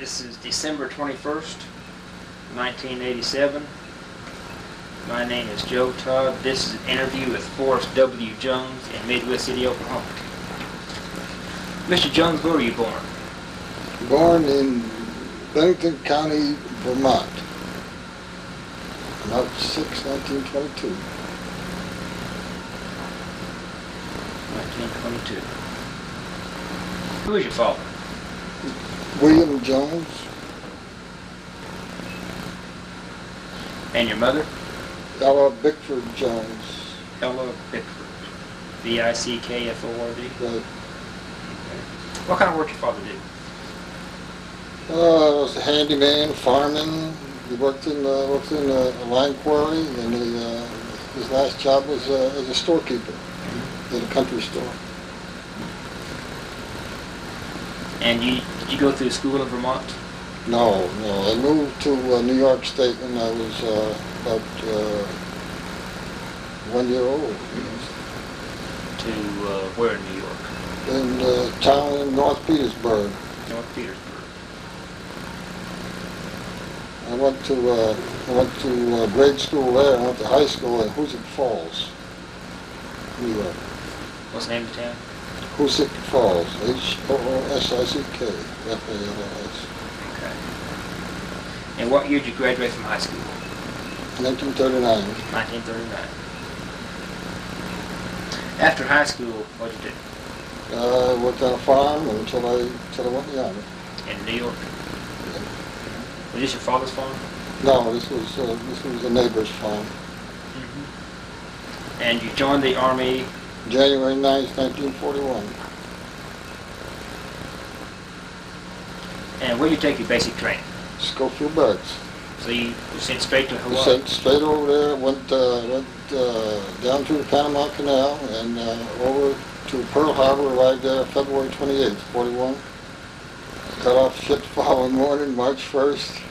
This is December 21st, 1987. My name is Joe Todd. This is an interview with Forrest W. Jones in Midwest City, Oklahoma. Mr. Jones, where were you born? Born in Bennington County, Vermont, March 6, 1922. 1922. Who is your father? William Jones. And your mother? Ella Bickford Jones. Ella Bickford. B-I-C-K-F-O-R-D? Right. What kind of work your father did? Was a handyman, fireman. He worked in a lime quarry, and his last job was as a storekeeper at a country store. And did you go through school in Vermont? No. I moved to New York State when I was about 1 year old. To where in New York? In a town in North Petersburg. North Petersburg. I went to grade school there. I went to high school in Hoosick Falls, New York. What's the name of the town? Hoosick Falls, H-O-O-S-I-C-K, F-A-L-L-S. Okay. And what year did you graduate from high school? 1939. 1939. After high school, what did you do? I worked on a farm until I went in the Army. In New York? Was this your father's farm? No, this was a neighbor's farm. Mm-hmm. And you joined the Army? January 9th, 1941. And where did you take your basic training? Scofield Barracks. So you were sent straight to Hawaii? Sent straight over there, went down through the Panama Canal and over to Pearl Harbor, arrived there February 28th, 41. Got off ship the following morning, March 1st.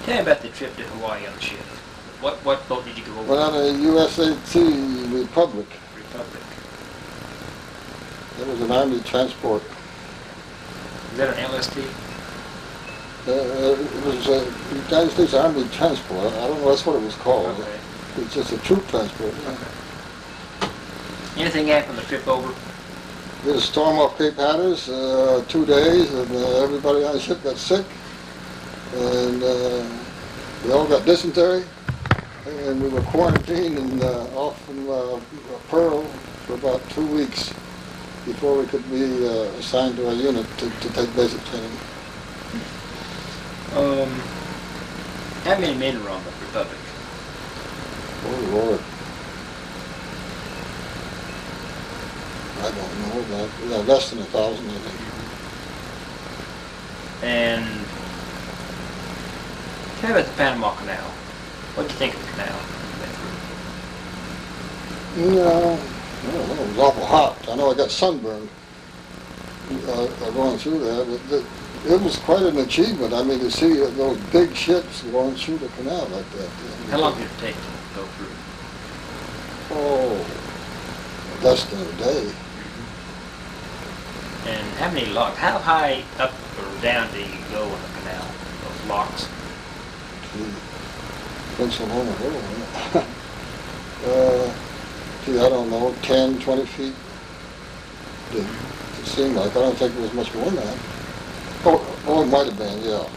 Tell me about the trip to Hawaii on the ship. What boat did you go over? Went on a USAT Republic. Republic. It was an Army transport. Is that an LST? It was a United States Army transport. I don't know, that's what it was called. Okay. It's just a troop transport. Okay. Anything happened on the trip over? We had a storm off Cape Hatteras, 2 days, and everybody on the ship got sick. And we all got dysentery. And we were quarantined off in Pearl for about 2 weeks before we could be assigned to our unit to take basic training. How many men were on the Republic? Oh Lord. I don't know, but less than 1,000, I think. And tell me about the Panama Canal. What did you think of the canal? Yeah, I don't know, it was awful hot. I know I got sunburned going through there, but it was quite an achievement. I mean, to see those big ships going through the canal like that. How long did it take to go through? Oh, less than a day. And how many locks? How high up or down do you go in the canal? Those locks? Pennsylvania, I don't know, 10, 20 feet. It seemed like. I don't think it was much more than that. Oh, it might have been, yeah.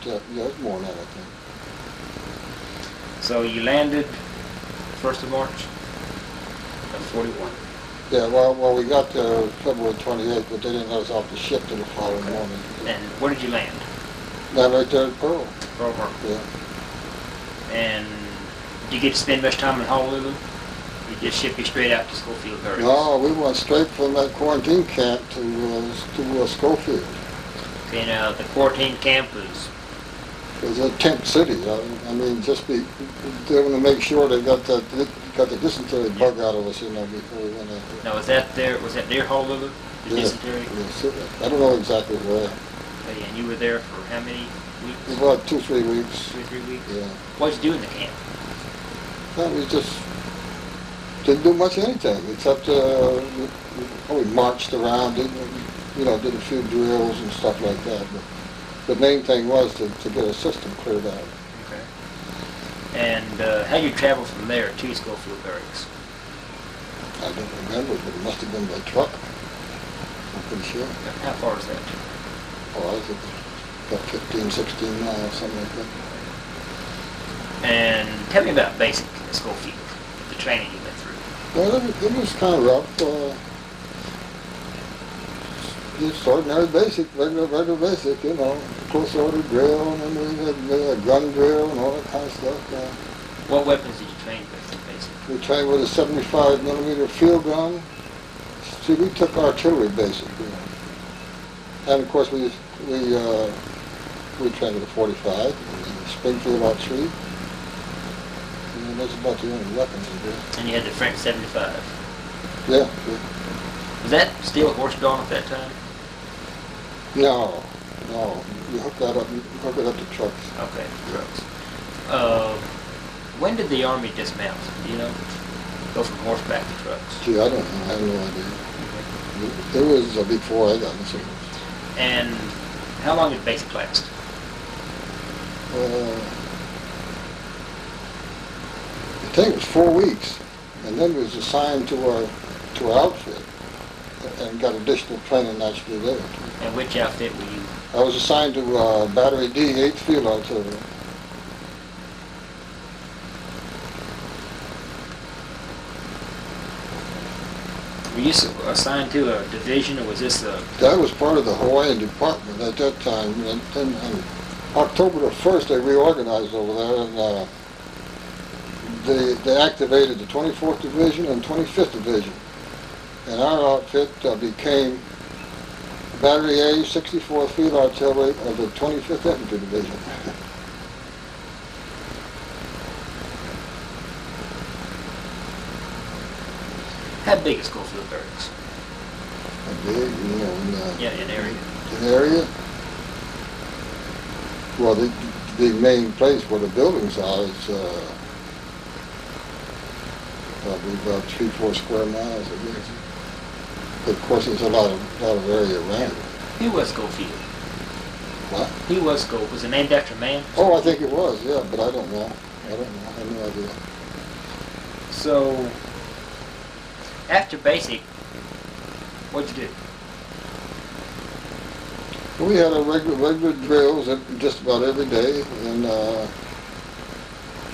Yeah, it was more than that, I think. So you landed 1st of March of 41. Yeah, well, we got there February 28th, but they didn't let us off the ship till the following morning. And where did you land? Land right there at Pearl. Pearl Harbor. Yeah. And did you get to spend much time in Honolulu? Or you just ship you straight out to Scofield Barracks? No, we went straight from that quarantine camp to Scofield. Okay, now the quarantine camp is... It was a tent city. I mean, they want to make sure they got the dysentery bug out of us, before we went out there. Now, was that near Honolulu? The dysentery? Yes. I don't know exactly where. Okay, and you were there for how many weeks? About 2-3 weeks. 2 or 3 weeks? Yeah. What did you do in the camp? Well, we just didn't do much of anything except we marched around, did a few drills and stuff like that. But the main thing was to get a system cleared out. Okay. And how you travel from there to Scofield Barracks? I don't remember, but it must have been by truck. I'm pretty sure. How far is that? Oh, I think about 15, 16 miles, something like that. And tell me about basic at Scofield, the training you went through. Well, it was kind of rough. Just ordinary basic, regular basic, you know, close order drill, and then we had a gun drill and all that kind of stuff. What weapons did you train with in basic? We trained with a 75 millimeter field gun. See, we took artillery basic, you know. And of course we trained with a 45, and a Springfield artillery. And that's about the only weapons we did. And you had the French 75. Yeah. Was that still horse drawn at that time? No. You hook it up to trucks. Okay, trucks. When did the Army dismount? Do you know? Go from horseback to trucks. Gee, I don't know. I have no idea. It was before I got in service. And how long did basic last? I think it was 4 weeks, and then we was assigned to our outfit and got additional training actually there. And which outfit were you? I was assigned to Battery D, 8th Field Artillery. Were you assigned to a division, or was this a... That was part of the Hawaiian Department at that time. And October the 1st, they reorganized over there, and they activated the 24th Division and 25th Division. And our outfit became Battery A, 64th Field Artillery of the 25th Infantry Division. How big is Scofield Barracks? How big, you know, in area. In area? Well, the main place where the buildings are is probably about 3-4 square miles, I guess. But of course, there's a lot of area around it. Who was Scofield? What? Who was Scofield? Was it named after a man? Oh, I think it was, yeah, but I don't know. I have no idea. So, after basic, what'd you do? We had a regular drills just about every day, and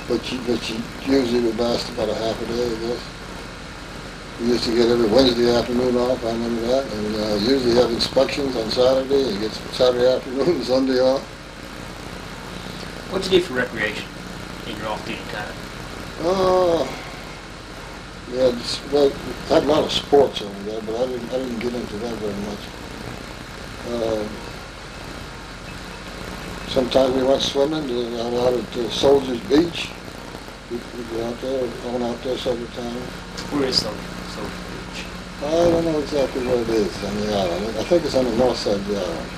but you usually would last about a half a day, I guess. We used to get every Wednesday afternoon off, I remember that, and usually have inspections on Saturday, and get Saturday afternoon and Sunday off. What'd you do for recreation in your off-duty time? Yeah, well, I had a lot of sports over there, but I didn't get into that very much. Sometimes we went swimming out at Soldiers Beach. We'd go out there, I went out there several times. Where is Soldiers Beach? I don't know exactly where it is on the island. I think it's on the north side of the island.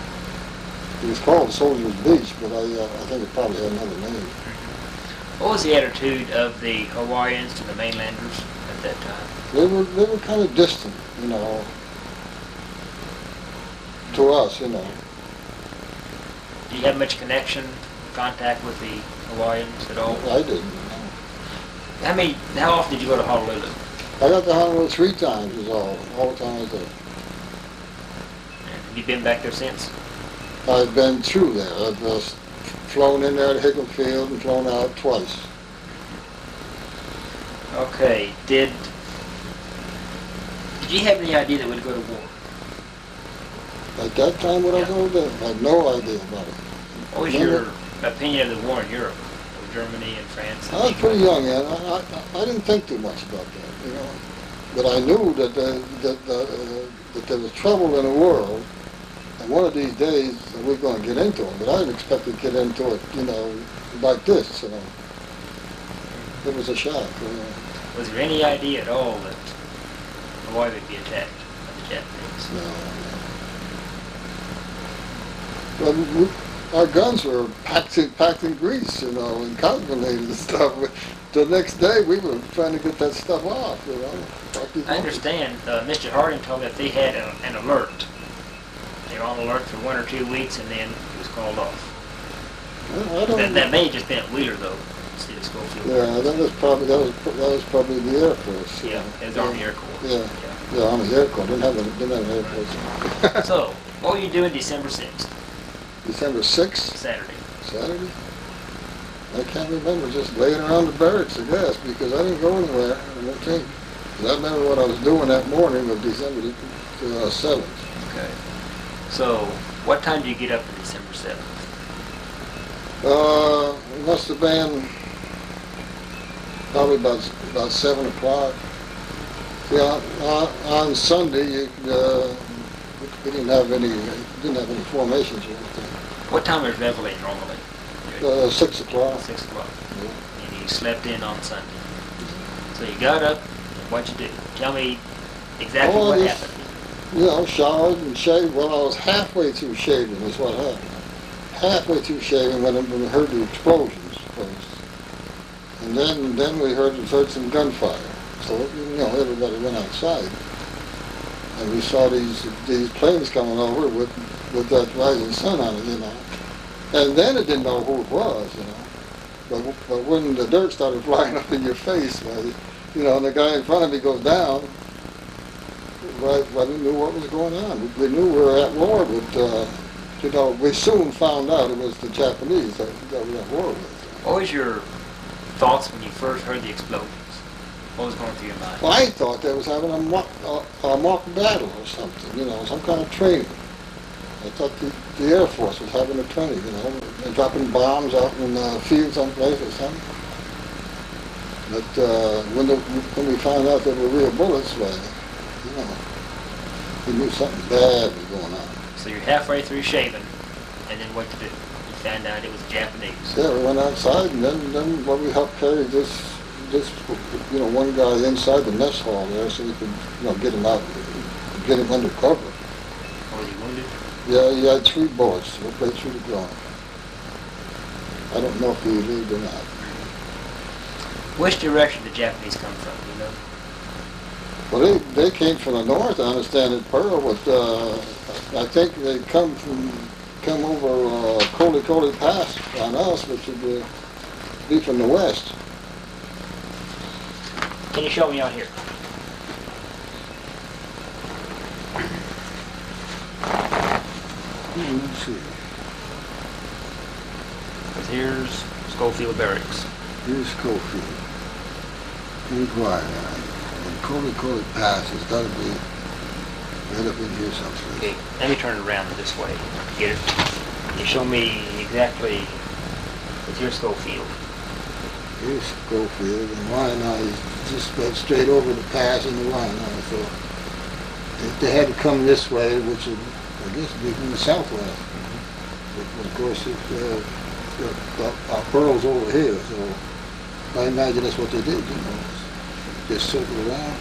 It was called Soldiers Beach, but I think it probably had another name. What was the attitude of the Hawaiians to the mainlanders at that time? They were kind of distant, you know, to us, you know. Do you have much contact with the Hawaiians at all? I didn't. No. How often did you go to Honolulu? I got to Honolulu 3 times is all the time I was there. Have you been back there since? I've been through there. I've flown in there at Hickam Field and flown out twice. Okay. Did you have any idea that we'd go to war? At that time, what I was going to do, I had no idea about it. What was your opinion of the war in Europe, of Germany and France? I was pretty young then. I didn't think too much about that, you know. But I knew that there was trouble in the world, and one of these days we're going to get into it. But I didn't expect to get into it, you know, like this, you know. It was a shock, you know. Was there any idea at all that Hawaii would be attacked by the Japanese? No. Well, our guns were packed in grease, you know, and contaminated and stuff. The next day, we were trying to get that stuff off, you know. I understand. Mr. Harding told me that they had an alert. They were on alert for 1 or 2 weeks, and then it was called off. I don't. That may have just been at Wheeler though, instead of Scofield. Yeah, that was probably the Air Force. Yeah, it was the Army Air Corps. Yeah, Army Air Corps didn't have an Air Force. So, what were you doing December 6th? December 6th, Saturday. Saturday. I can't remember, just laying around the barracks, I guess, because I didn't go anywhere. I don't think. 'Cause I remember what I was doing that morning of December 7th. Okay. So, what time did you get up on December 7th? It must have been probably about 7 o'clock. See, on Sunday, we didn't have any formations or anything. What time was Reveille normally? 6 o'clock. 6 o'clock. Yeah. And you slept in on Sunday. So you got up, and what'd you do? Tell me exactly what happened. You know, showered and shaved. Well, I was halfway through shaving is what happened. Halfway through shaving when we heard the explosions first. And then we heard some gunfire. So, you know, everybody went outside. And we saw these planes coming over with that rising sun on it, you know. And then it didn't know who it was, you know. But when the dirt started flying up in your face, you know, and the guy in front of me goes down, we knew what was going on. We knew we were at war, but, you know, we soon found out it was the Japanese that we were at war with. What was your thoughts when you first heard the explosions? What was going through your mind? Well, I thought they was having a mock battle or something, you know, some kind of training. I thought the Air Force was having a training, you know, and dropping bombs out in the field someplace or something. But when we found out they were real bullets, you know, we knew something bad was going on. So you're halfway through shaving, and then what did you do? You found out it was Japanese. Yeah, we went outside, and then we helped carry this, you know, one guy inside the mess hall there, so we could, you know, get him out, get him under cover. Was he wounded? Yeah, he had 3 bullets right through the groin. I don't know if he lived or not. Which direction did the Japanese come from, you know? Well, they came from the north, I understand, at Pearl, but I think they come over Coli Pass on us, which would be from the west. Can you show me out here? Let's see. Because here's Scofield Barracks. Here's Scofield. Here's Ryan. And Coli Pass has got to be right up in here someplace. Okay, let me turn it around this way. Get it? Can you show me exactly with your Scofield? Here's Scofield, and Ryan just went straight over the pass into Ryan. So if they had to come this way, which would, I guess, be from the southwest. But of course, our Pearl's over here, so I imagine that's what they did, you know. Just circle around.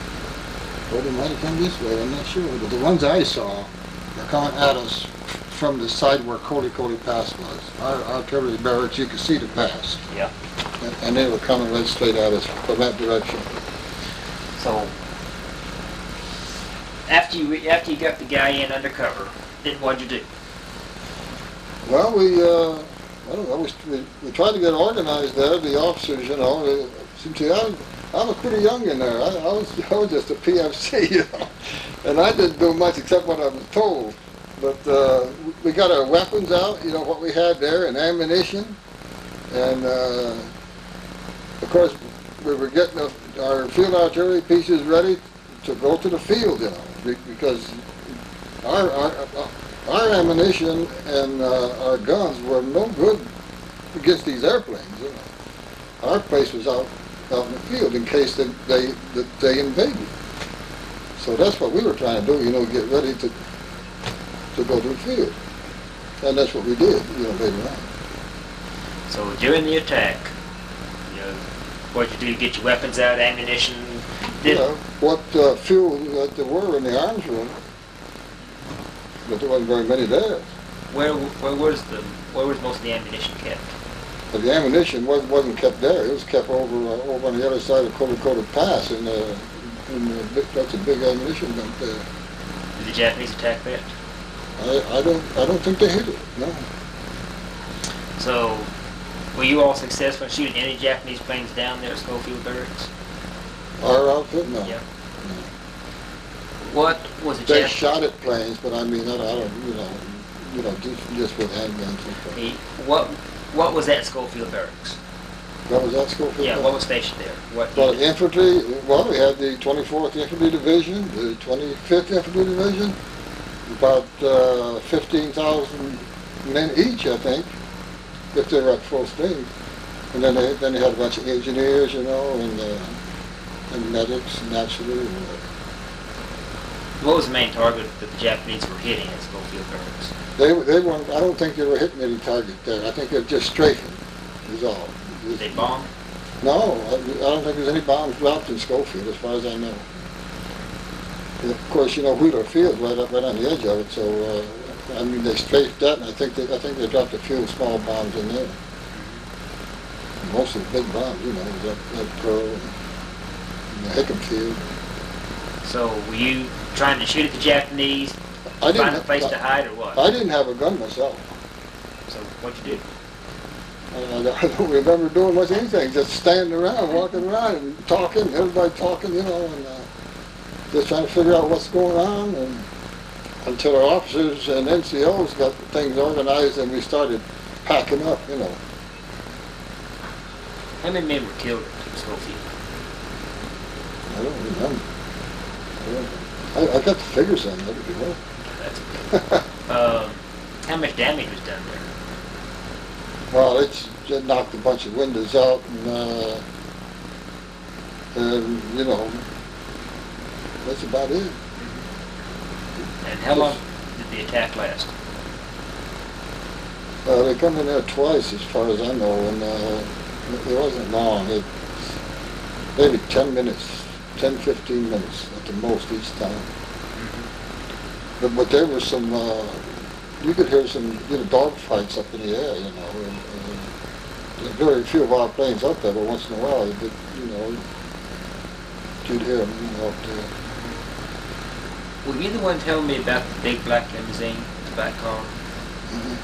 Or they might have come this way, I'm not sure. But the ones I saw are coming at us from the side where Coli Pass was. Our artillery barracks, you could see the pass. Yeah. And they were coming right straight at us from that direction. So, after you got the guy in undercover, then what'd you do? Well, I don't know, we tried to get organized there, the officers, you know. See, I'm a pretty young in there. I was just a PFC, you know. And I didn't do much except what I was told. But we got our weapons out, you know, what we had there, and ammunition. And, of course, we were getting our field artillery pieces ready to go to the field, you know, because our ammunition and our guns were no good against these airplanes, you know. Our place was out in the field in case they invaded. So that's what we were trying to do, you know, get ready to go to the field. And that's what we did, you know, later on. So during the attack, you know, what'd you do? Get your weapons out, ammunition? What fuel that there were in the arms room, but there wasn't very many there. Where was most of the ammunition kept? But the ammunition wasn't kept there. It was kept over on the other side of Coli Pass, and that's a big ammunition dump there. Did the Japanese attack that? I don't think they hit it. No. So, were you all successful in shooting any Japanese planes down there at Scofield Barracks? Our outfit, no. Yeah. No. What was the They Jap- shot at planes, but I mean, I don't, just with handguns and stuff. What was at Scofield Barracks? That was at Scofield? Yeah, what was stationed there? What Well, unit? infantry, well, we had the 24th Infantry Division, the 25th Infantry Division, about 15,000 men each, I think, if they were at full steam. And then they had a bunch of engineers, and medics, naturally. What was the main target that the Japanese were hitting at Scofield Barracks? They weren't, I don't think they were hitting any target there. I think they were just strafing, is all. Did they bomb? No, I don't think there's any bombs dropped in Scofield, as far as I know. And of course, Wheeler Field's right on the edge of it, so they strafed that, and I think they dropped a few small bombs in there. Most of the big bombs, that Pearl and the Hickam Field. So, were you trying to shoot at the Japanese, find a place to hide, or what? I didn't have a gun myself. So, what'd you do? I don't remember doing much anything, just standing around, walking around, and talking, everybody talking, and just trying to figure out what's going on, and until our officers and NCOs got things organized and we started packing up, How many men were killed at Scofield? I don't remember. I got the figures on that, if you will. That's okay. How much damage was done there? Well, it's just knocked a bunch of windows out, and that's about it. And how long did the attack last? They come in there twice, as far as I know, and it wasn't long. Maybe 10 minutes, 10, 15 minutes at the most each time. But there was some, you could hear some dog fights up in the air, and very few of our planes up there, but once in a while, you'd hear them up there. Were you the one telling me about the big black limousine, the black car? Mm-hmm.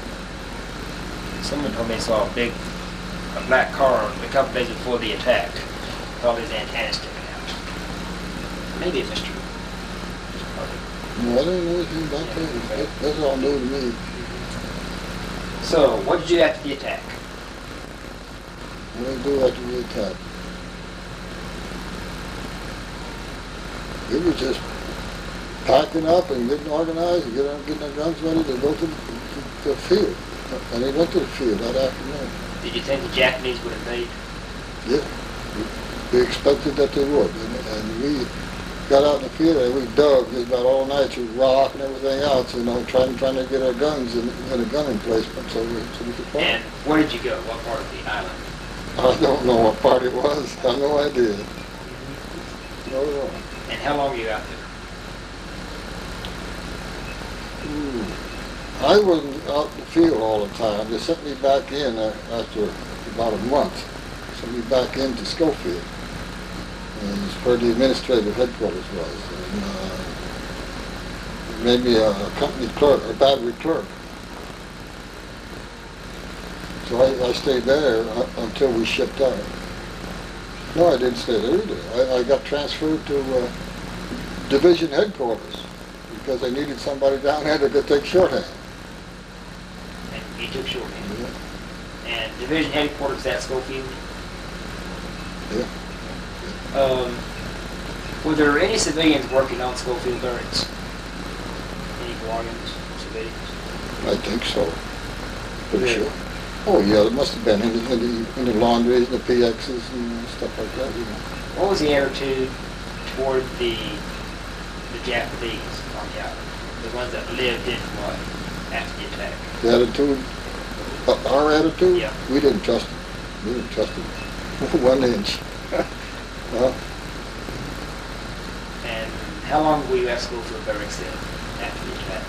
Someone told me they saw a black car a couple days before the attack. All his antennas sticking out. Maybe it was true. No, I don't know anything about that. That's all new to me. So, what did you do after the attack? What did I do after the attack? It was just packing up and getting organized and getting our guns ready to go to the field. And they went to the field that afternoon. Did you think the Japanese would invade? Yeah. We expected that they would. And we got out in the field and we dug just about all night through rock and everything else, trying to get our guns in a gun emplacement so we could fire. And where did you go? What part of the island? I don't know what part it was. I have no idea. No. And how long were you out there? I wasn't out in the field all the time. They sent me back in after about a month. Sent me back into Scofield. And it's where the administrative headquarters was. And made me a company clerk, or battery clerk. So I stayed there until we shipped out. No, I didn't stay there either. I got transferred to division headquarters because they needed somebody down there that could take shorthand. And you took shorthand? Yeah. And division headquarters at Scofield? Yeah. Were there any civilians working on Scofield Barracks? Any belongings, civilians? I think so. Pretty sure. Oh yeah, there must have been in the laundries, the PXs and stuff like that. What was the attitude toward the Japanese on the island? The ones that lived in what after the attack? The attitude, our attitude? Yeah. We didn't trust them. We didn't trust them 1 inch. And how long were you at Scofield Barracks then after the attack?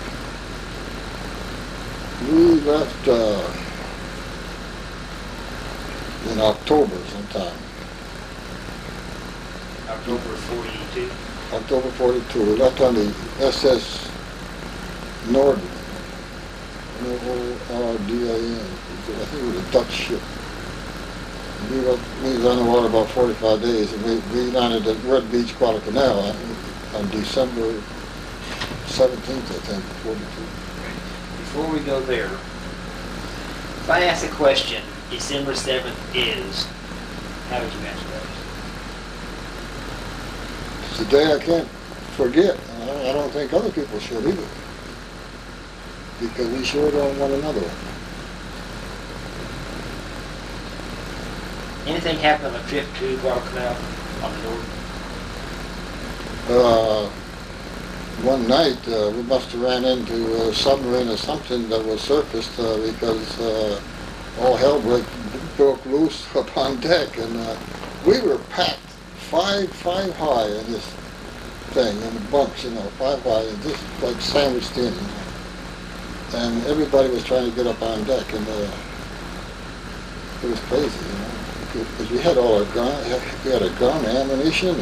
We left in October sometime. October 42? October 42. We left on the SS Norden. N-O-O-R-D-A-N. I think it was a Dutch ship. We was on the water about 45 days, and we landed at Red Beach, Guadalcanal on December 17th, I think, 42. Before we go there, if I ask a question, December 7th is, how would you answer that? It's a day I can't forget. I don't think other people should either, because we shared on one another. Anything happen on the trip to Guadalcanal on the north? One night we must have ran into a submarine or something that was surfaced because all hell broke loose up on deck, and we were packed five high in this thing, in the bunks, 5 high, and just like sandwiched in, and everybody was trying to get up on deck, and it was crazy, because we had all our gun, we had a gun, ammunition,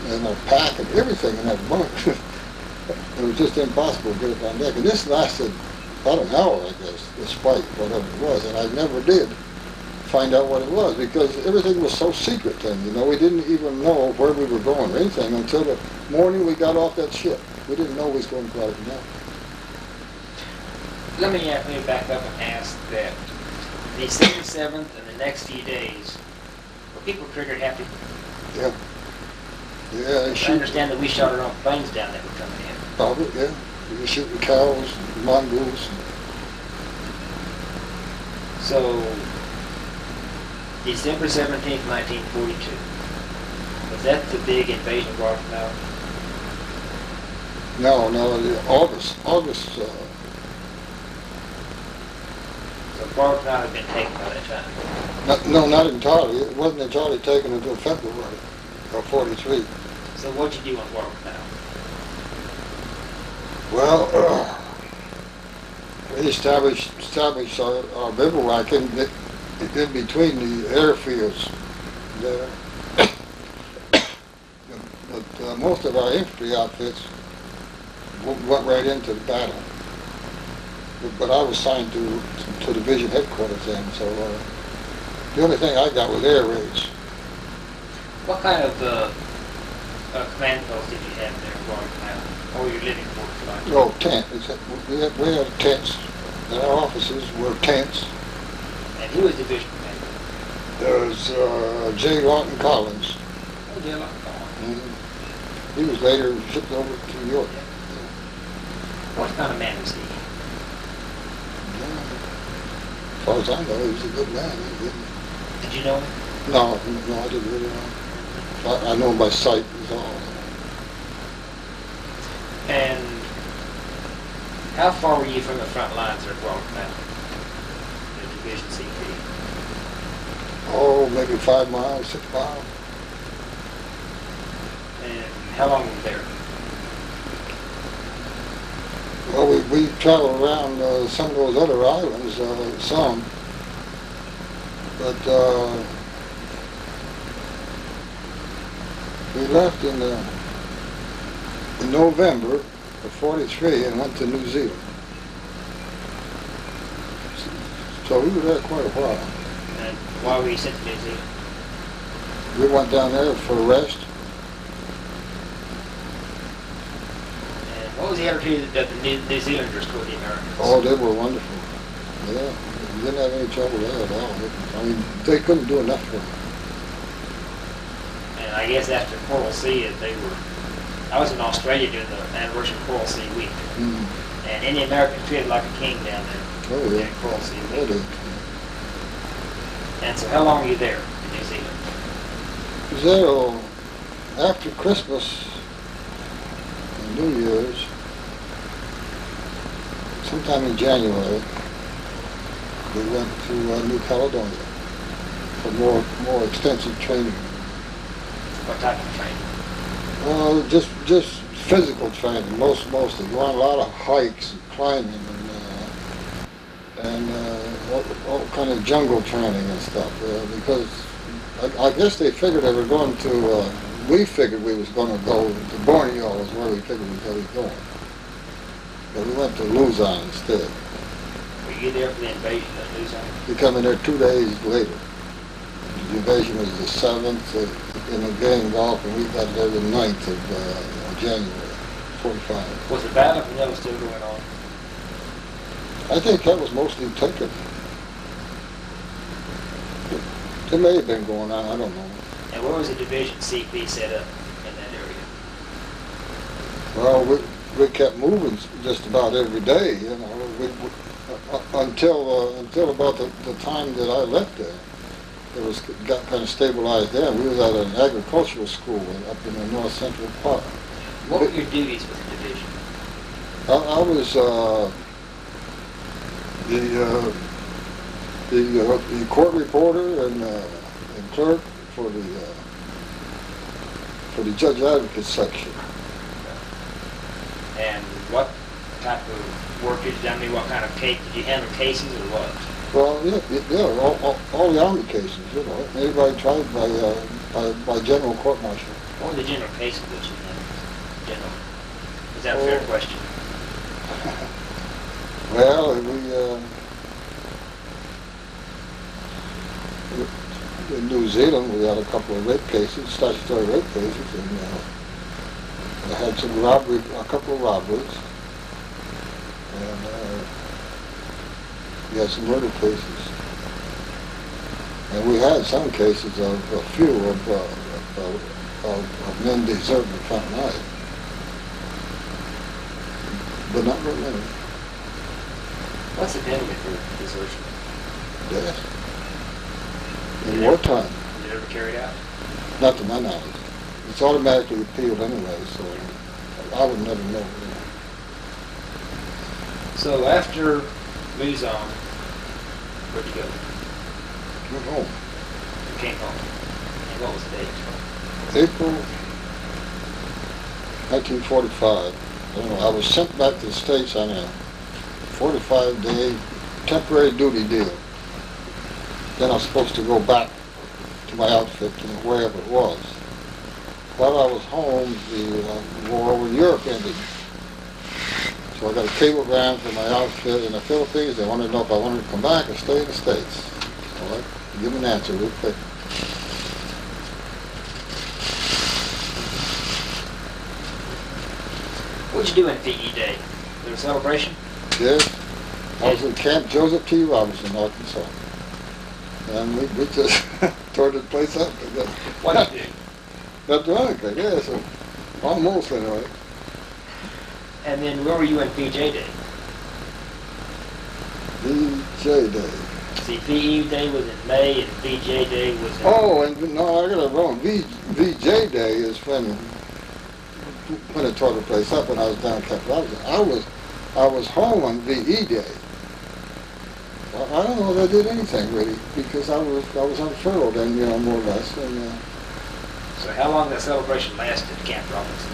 and a pack and everything in that bunk. It was just impossible to get up on deck, and this lasted about an hour, I guess, despite whatever it was, and I never did find out what it was, because everything was so secret then, we didn't even know where we were going or anything until the morning we got off that ship. We didn't know we was going to Guadalcanal. Let me back up and ask that December 7th and the next few days, were people triggered happy? Yeah. Yeah, I understand that we shot our own planes down that were coming in. Probably, yeah. We were shooting cows, mongoose. So, December 17th, 1942. Was that the big invasion of Guadalcanal? No, August. So Guadalcanal had been taken by that time? Not entirely. It wasn't entirely taken until February of 43. So what'd you do on Guadalcanal? Well, we established our bivouac in between the airfields there. But most of our infantry outfits went right into the battle. But I was signed to division headquarters then, so the only thing I got was air raids. What kind of command post did you have there in Guadalcanal? Or were you living quarters like? Oh, tent. We had tents, and our offices were tents. And who was division commander? There was J. Lawton Collins. Oh, J. Lawton Collins. Mm-hmm. He was later shipped over to New York. Yeah. What kind of man was he? As far as I know, he was a good man. Did you know him? No, I didn't really know him. I know him by sight, is all. And how far were you from the front lines at Guadalcanal? The Division CP? Oh, maybe 5 miles, 6 miles. And how long were you there? Well, we traveled around some of those other islands, some. But we left in November of 43 and went to New Zealand. So we were there quite a while. And why were you sent to New Zealand? We went down there for a rest. And what was the attitude that the New Zealanders toward the Americans? Oh, they were wonderful. Yeah, we didn't have any trouble there at all. I mean, they couldn't do enough for them. And I guess after Coral Sea, I was in Australia during the anniversary of Coral Sea Week. Mm. And any American treated like a king down there. Oh, yeah. During Coral Sea Oh, Week. they, And so how long were you there in New Zealand? It was there after Christmas and New Year's, sometime in January. We went to New Caledonia for more extensive training. What type of training? Just physical training, mostly. We went on a lot of hikes and climbing and all kind of jungle training and stuff. Because I guess they figured they were going to. We figured we was going to go to Borneo is where we figured we was going. but we went to Luzon instead. Were you there for the invasion of Luzon? We come in there 2 days later. The invasion was the 7th in the game golf, and we got there the 9th of January, 45. Was the Battle of Manila still going on? I think that was mostly taken. It may have been going on, I don't know. And where was the Division CP set up in that area? Well, we kept moving just about every day, you know, until about the time that I left there. It got kind of stabilized there. We was at an agricultural school up in the north central part. What were your duties with the division? I was the court reporter and clerk for the judge advocate section. And what type of work did you do? I mean, what kind of case? Did you handle cases or what? Well, yeah, all the army cases, you know. Anybody tried by general court martial. What were the general cases that you handled? General. Is that a fair question? Well, in New Zealand, we had a couple of rape cases, statutory rape cases, and I had some a couple of robberies, and we had some murder cases, and we had some cases of a few of men deserting the front line, but not very many. What's the penalty for desertion? Death. In wartime. Was it ever carried out? Not to my knowledge. It's automatically appealed anyway, so I would never know. So after Luzon, where'd you go? Went home. You came home. And what was the date? April 1945. I don't know, I was sent back to the States on a 45-day temporary duty deal. Then I was supposed to go back to my outfit to wherever it was. While I was home, the war over Europe ended. So I got a cablegram from my outfit in the Philippines. They wanted to know if I wanted to come back or stay in the States. So I give them an answer real quick. What'd you do in PE Day? Was there a celebration? Yes. I was in Camp Joseph T. Robinson, Arkansas. And we just tore the place up. What did you do? Not drunk, I guess. Almost, anyway. And then where were you in PJ Day? VJ Day. See, PE Day was in May and VJ Day was in... Oh, and no, I got it wrong. VJ Day is when it tore the place up when I was down at Camp Robinson. I was home on VE Day. I don't know if I did anything really, because I was on furlough then, you know, more or less. And, So how long that celebration lasted at Camp Robinson?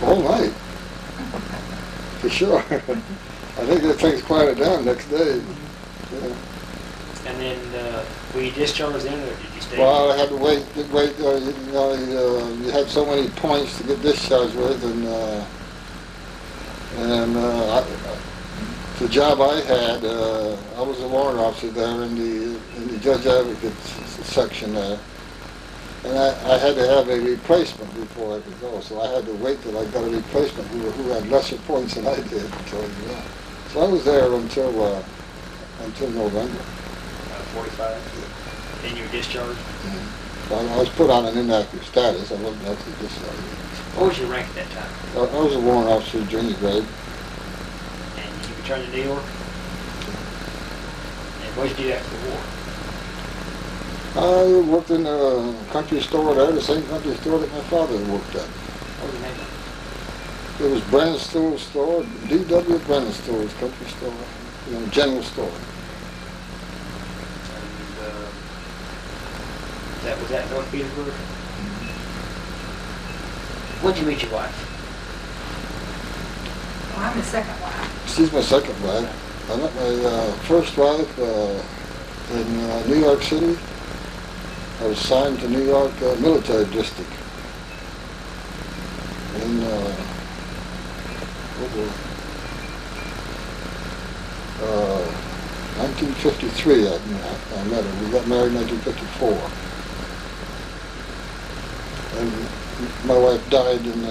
all night, for sure. I think the things quieted down next day. Yeah. And then were you discharged then, or did you stay? Well, I had to wait. You had so many points to get discharged with, and the job I had, I was a warrant officer there in the judge advocate section there, and I had to have a replacement before I could go. So I had to wait till I got a replacement who had lesser points than I did. So I was there until November. 45? Then you were discharged? Mm-hmm. I was put on an inactive status. I wasn't actually discharged. What was your rank at that time? I was a warrant officer, junior grade. And you returned to New York? And what did you do after the war? I worked in a country store there, the same country store that my father worked at. What was the name of It was Brennan Stool Store, D.W. Brennan Stool's country store, general store. And was that North Petersburg? When'd you meet your wife? Well, I'm the second wife. She's my second wife. I met my first wife in New York City. I was signed to New York Military District. And 1953 I met her. We got married in 1954. And my wife died in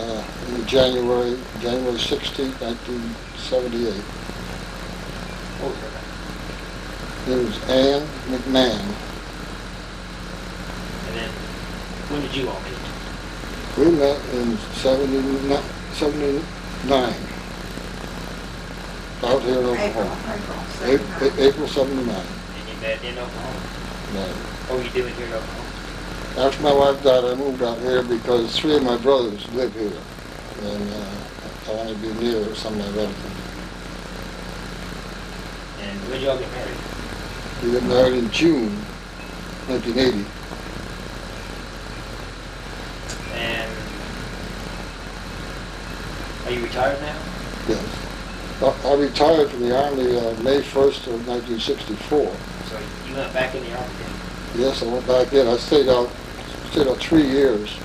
January 16th, 1978. What was her name? It was Ann McMahon. And then, when did you all meet? We met in 79 out here in Oklahoma. April 79. And you met in Oklahoma? No. What were you doing here in Oklahoma? After my wife died, I moved out here because 3 of my brothers live here. And I wanted to be near some of my relatives. And when did y'all get married? We got married in June 1980. And are you retired now? Yes. I retired from the Army May 1st of 1964. So you went back in the Army then? Yes, I went back in. I stayed out 3 years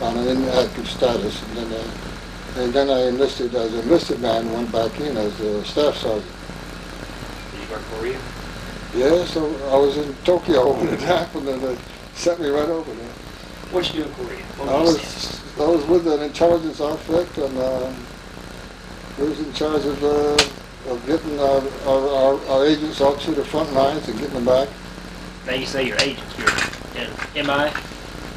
on an inactive status, and then I enlisted as an enlisted man and went back in as a staff sergeant. Did you go to Korea? Yes, I was in Tokyo when it happened, and they sent me right over there. What did you do in Korea? What I were you was saying? I was with an intelligence outfit, and I was in charge of getting our agents out to the front lines and getting them back. Now you say your agents, your MI,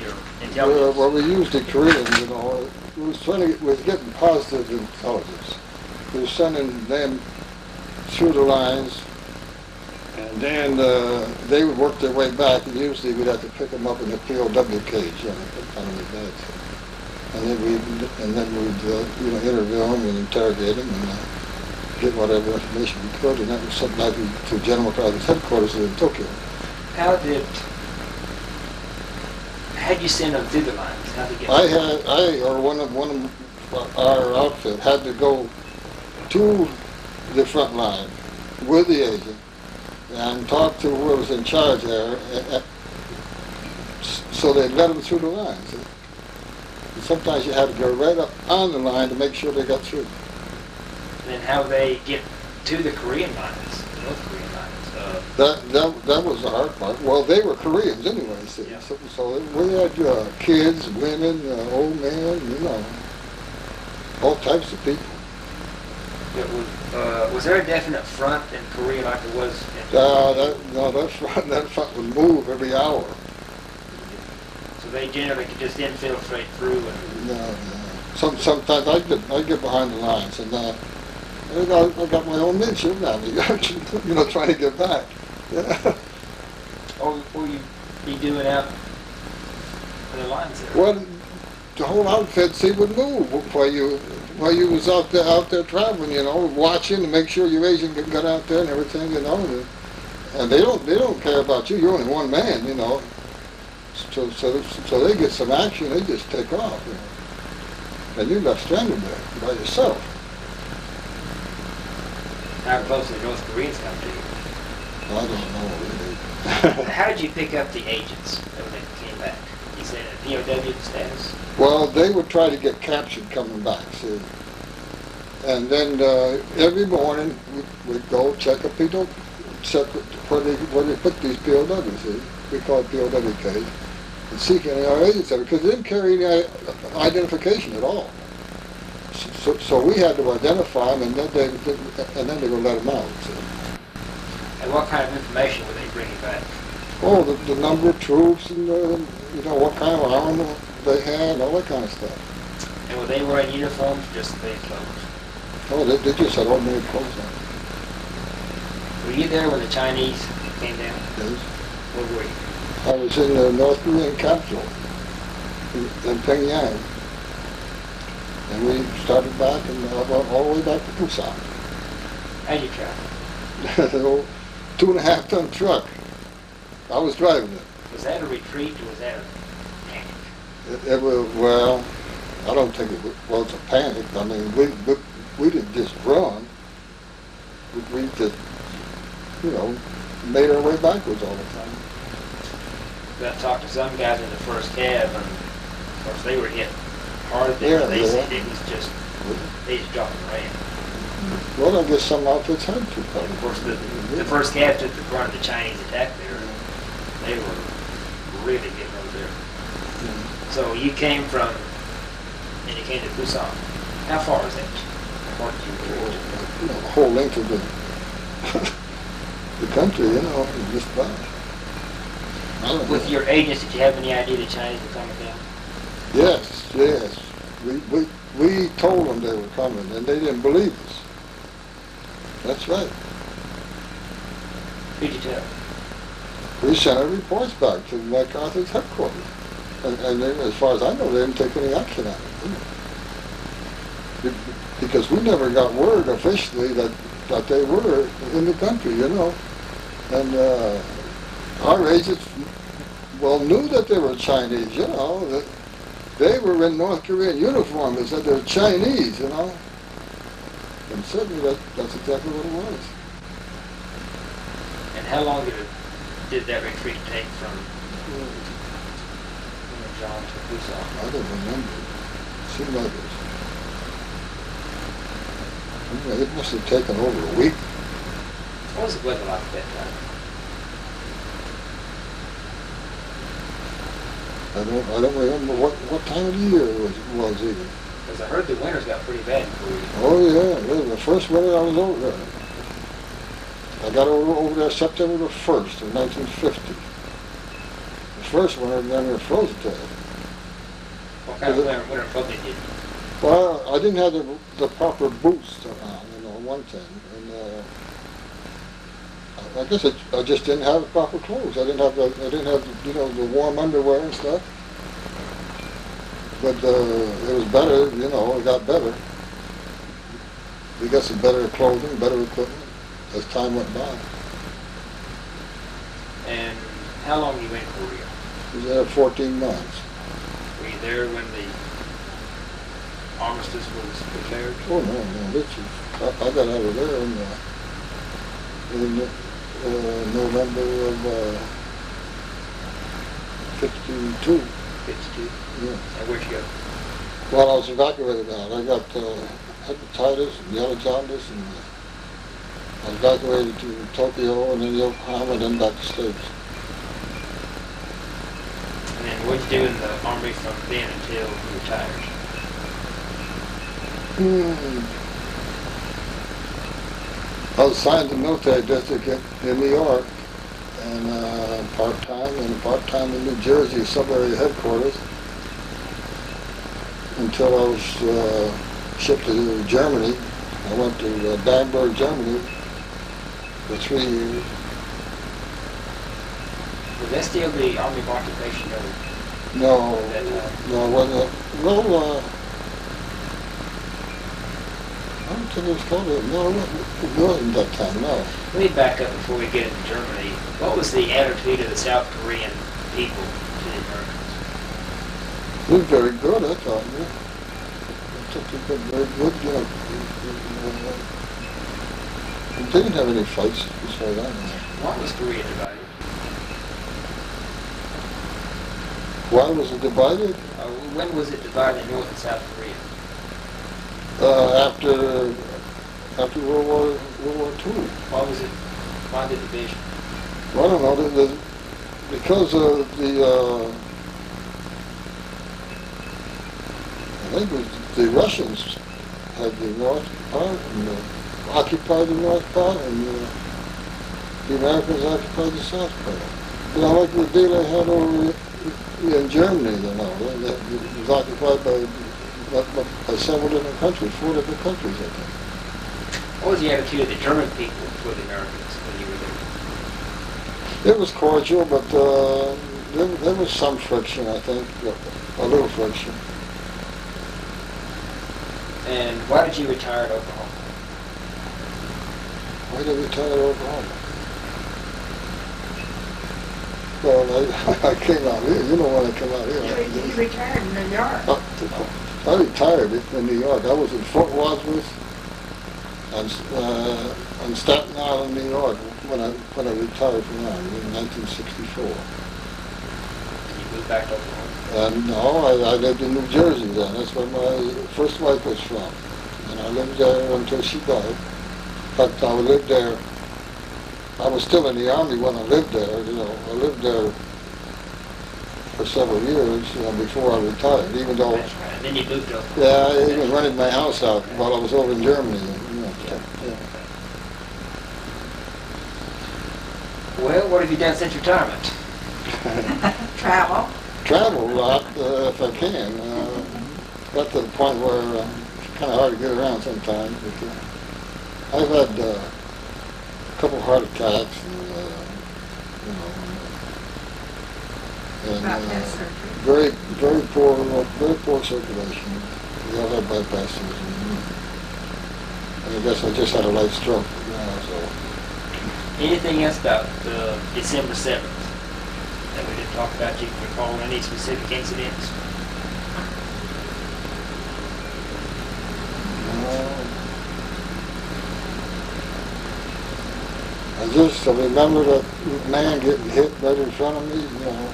your intelligence. Well, we used the Koreans, you know. We was getting positive intelligence. We were sending them through the lines, and then they would work their way back, and usually we'd have to pick them up in the POW cage, you know, kind of like that. And then we'd interview them and interrogate them and get whatever information we could, and that was something I did to General MacArthur's headquarters in Tokyo. How'd you send them through the lines? How'd they get One of our outfit had to go to the front line with the agent and talk to whoever was in charge there, so they'd let them through the lines. And sometimes you had to go right up on the line to make sure they got through. Then how they get to the Korean lines, the North Korean lines? That was the hard part. Well, they were Koreans anyway, see. Yeah. So we had kids, women, old men, you know, all types of people. Was there a definite front in Korea like there was in That front would move every hour. So they generally could just infiltrate through and... No. Sometimes I get behind the lines, and I got my own midship now, you know, trying to get back. Yeah. Or what will you be doing out on the lines there? Well, the whole outfit, see, would move while you was out there traveling, you know, watching to make sure your agent got out there and everything, you know. And they don't care about you. You're only one man, you know. So they get some action, they just take off, you know. And you're left stranded there by yourself. How close the North Koreans come to you? I don't know, really. How did you pick up the agents when they came back? You said a POW status? Well, they would try to get captured coming back, see. And then every morning we'd go check a POW, check where they put these POWs, see. We call it POW cage. And see if any of our agents ever, because they didn't carry any identification at all. So we had to identify them, and then they would let them out. See. And what kind of information were they bringing back? Oh, the number of troops, and you know, what kind of armor they had, all that kind of stuff. And were they wearing uniforms, just plain clothes? Oh, they just had ordinary clothes on. Were you there when the Chinese came down? Yes. Where were you? I was in the North Korean capital in Pyongyang. And we started back and all the way back to Luzon. How'd you travel? An old 2.5-ton truck. I was driving it. Was that a retreat or was that a panic? It was, well, I don't think it was a panic. I mean, we didn't just run. We just, you know, made our way backwards all the time. I talked to some guys in the first cab, and of course they were hit hard there. Yeah, They yeah. said it was just They just dropped and ran. Well, I guess some outfits had to. And of course, the first cab took the brunt of the Chinese attack there. They were really getting over there. So you came from, and you came to Luzon. How far is that? What did you retreat? The whole length of the country, just about. I don't With know. your agents, did you have any idea the Chinese were coming down? Yes. We told them they were coming, and they didn't believe us. That's right. Who'd you tell? We sent our reports back to MacArthur's headquarters. And they, as far as I know, they didn't take any action on it. Because we never got word officially that they were in the country, And our agents, knew that they were Chinese, that they were in North Korean uniform. They said they were Chinese, And certainly that's exactly what it was. And how long did that retreat take from John to Luzon? I don't remember. It seemed like it must have taken over a week. What was the weather like at that time? I don't remember what time of the year it was even. Because I heard the winters got pretty bad in Korea. Oh yeah, the first winter I was over there. I got over there September the 1st of 1950. The first winter, then we were frozen to death. What kind of winter clothing did you? Well, I didn't have the proper boots around, one thing. And I guess I just didn't have the proper clothes. I didn't have the warm underwear and stuff. But it was better, it got better. We got some better clothing, better equipment as time went by. And how long you in Korea? I was there 14 months. Were you there when the armistice was declared? Oh no, I got out of there in November of 52. 52. Yeah. And where'd you go? Well, I was evacuated out. I got hepatitis and yellow jaundice, and I was evacuated to Tokyo and then Yokohama and then back to States. And then what'd you do in the army from then until you retired? I was assigned to the military district in New York, and part-time in New Jersey, sub-area headquarters, until I was shipped to Germany. I went to Bamberg, Germany for 3 years. Was that still the Army of Occupation? No, That, no, it wasn't. Well, I don't think it was called it. No, it wasn't that time, no. Let me back up before we get into Germany. What was the attitude of the South Korean people to the Americans? It was very good, I thought, yeah. It took very good, We didn't have any fights, as far as I know. Why was Korea divided? Why was it divided? When was it divided in North and South Korea? After World War II. Why the division? Well, I don't know, because of the, I think it was the Russians had the north part and occupied the north part, and the Americans occupied the south part. Like the deal they had over in Germany, it was occupied by several different countries, 4 different countries, I think. What was the attitude of the German people toward the Americans when you were there? It was cordial, but there was some friction, I think, a little friction. And why did you retire at Oklahoma? Why did I retire at Oklahoma? Well, I came out here. You know when I came out here. You retired in New York. I retired in New York. I was in Fort Wadsworth on Staten Island, New York, when I retired from the Army in 1964. And you moved back to Oklahoma? No, I lived in New Jersey then. That's where my first wife was from. and I lived there until she died. In fact, I lived there. I was still in the Army when I lived there. You know, I lived there for several years, you know, before I retired. Even though, That's right. And then you moved over. yeah, I even rented my house out while I was over in Germany. You know, Yeah. yeah. Well, what have you done since retirement? Travel. Travel a lot if I can. Got to the point where it's kind of hard to get around sometimes. But I've had a couple heart attacks, and, you know, and About that surgery. very poor circulation. We all had bypass surgery. And I guess I just had a light stroke now, so. Anything else about December 7th that we didn't talk about? You can recall any specific incidents? I remember that man getting hit right in front of me, you know.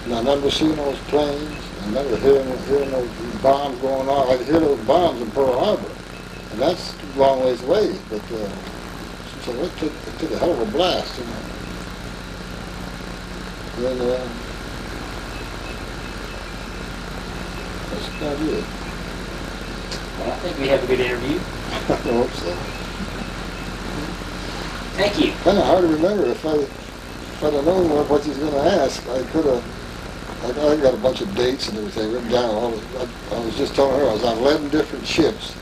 And I remember seeing those planes. I remember hearing those bombs going off. I could hear those bombs in Pearl Harbor. And that's a long ways away, but so it took a hell of a blast, you know. And that's about it. Well, I think we have a good interview. I hope so. Thank you. Kind of hard to remember. If I'd have known what he's going to ask, I could have. I got a bunch of dates and everything written down. I was just telling her I was on 11 different ships,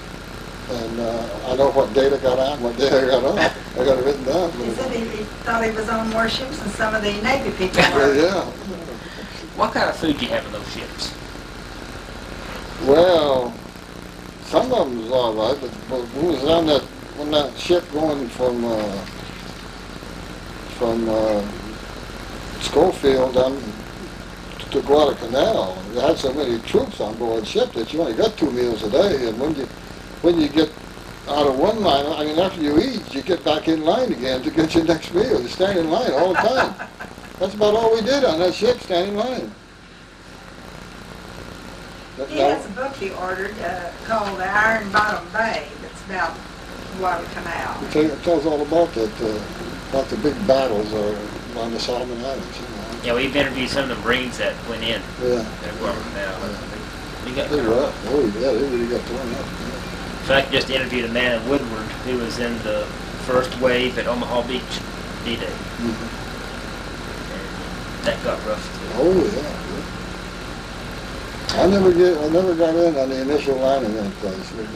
and I know what date I got on, what day I got off. I got it written down. He said he thought he was on more ships than some of the Navy people Yeah, were. yeah. What kind of food do you have in those ships? Well, some of them was all right, but we was on that ship going from Scofield down to Guadalcanal. They had so many troops on board ship that you only got 2 meals a day, and when you get out of one line, I mean, after you eat, you get back in line again to get your next meal. You stand in line all the time. That's about all we did on that ship, stand in line. He has a book he ordered called The Iron Bottom Bay that's about Guadalcanal. It tells all about that, about the big battles on the Solomon Islands, you know. Yeah, we've interviewed some of the Marines that went in. Yeah. At Guadalcanal. We got They were up. Oh, yeah, they really got torn up. In fact, just interviewed a man in Woodward who was in the first wave at Omaha Beach D-Day. Mm-hmm. And that got rough too. Oh, yeah. I never got in on the initial line in that place. But,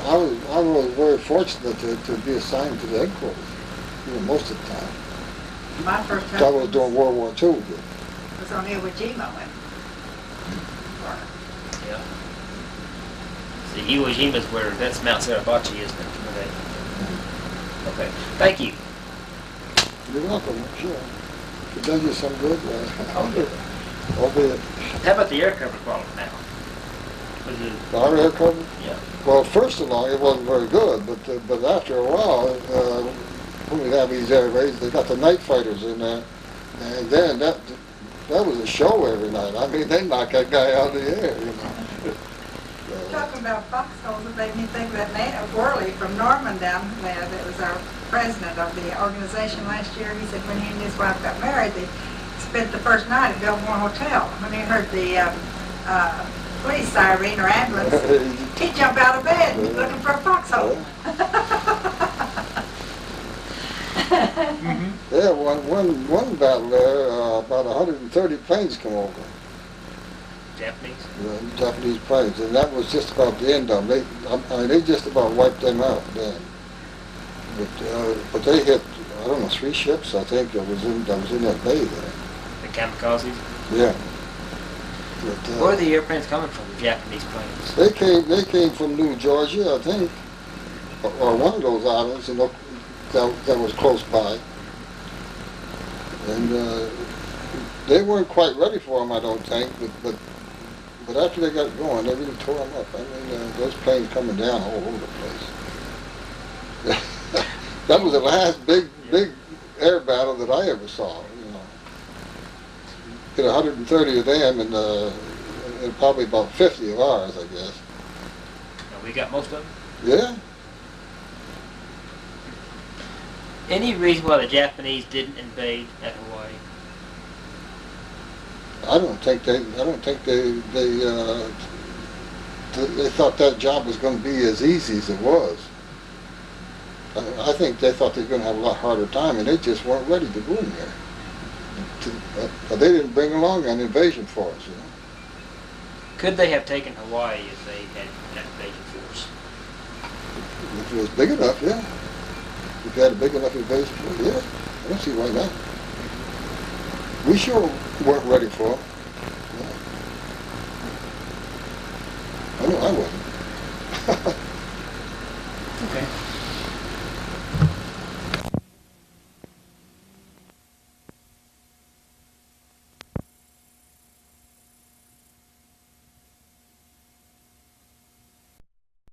I was very fortunate to be assigned to the headquarters, you know, most of the time. My first That was husband during World War II. was on Iwo Jima when. Yeah. See, Iwo Jima's where, that's Mount Suribachi, isn't it? Okay. Thank you. You're welcome, I'm sure. If it does you some good, albeit. How about the air cover quality now? Was it, Our air cover? yeah. Well, first along, it wasn't very good, but after a while, when we have these air raids, they got the night fighters in there, and then that was a show every night. I mean, they knocked that guy out of the air, you know. Talking about foxholes, it made me think of that man, Worley from Norman down there, that was our president of the organization last year. He said when he and his wife got married, they spent the first night at Biltmore Hotel. When he heard the police siren or ambulance, he'd jump out of bed looking for a foxhole. Yeah, one battle there, about 130 planes come over. Japanese? Japanese planes, and that was just about the end of them. They just about wiped them out then. But they hit, I don't know, 3 ships, I think, that was in that bay there. The kamikazes? Yeah. But, Where are the airplanes coming from, the Japanese planes? they came from New Georgia, I think, or one of those islands, you know, that was close by. And they weren't quite ready for them, I don't think, but after they got going, they really tore them up. I mean, those planes coming down all over the place. That was the last big air battle that I ever saw, you know. Hit 130 of them and probably about 50 of ours, I guess. We got most of them. Yeah. Any reason why the Japanese didn't invade at Hawaii? I don't think they thought that job was going to be as easy as it was. I think they thought they were going to have a lot harder time, and they just weren't ready to go in there. They didn't bring along an invasion force, you know. Could they have taken Hawaii if they had an invasion force? If it was big enough, yeah. If you had a big enough invasion force, yeah. I don't see why not. We sure weren't ready for them. Yeah. I know I wasn't.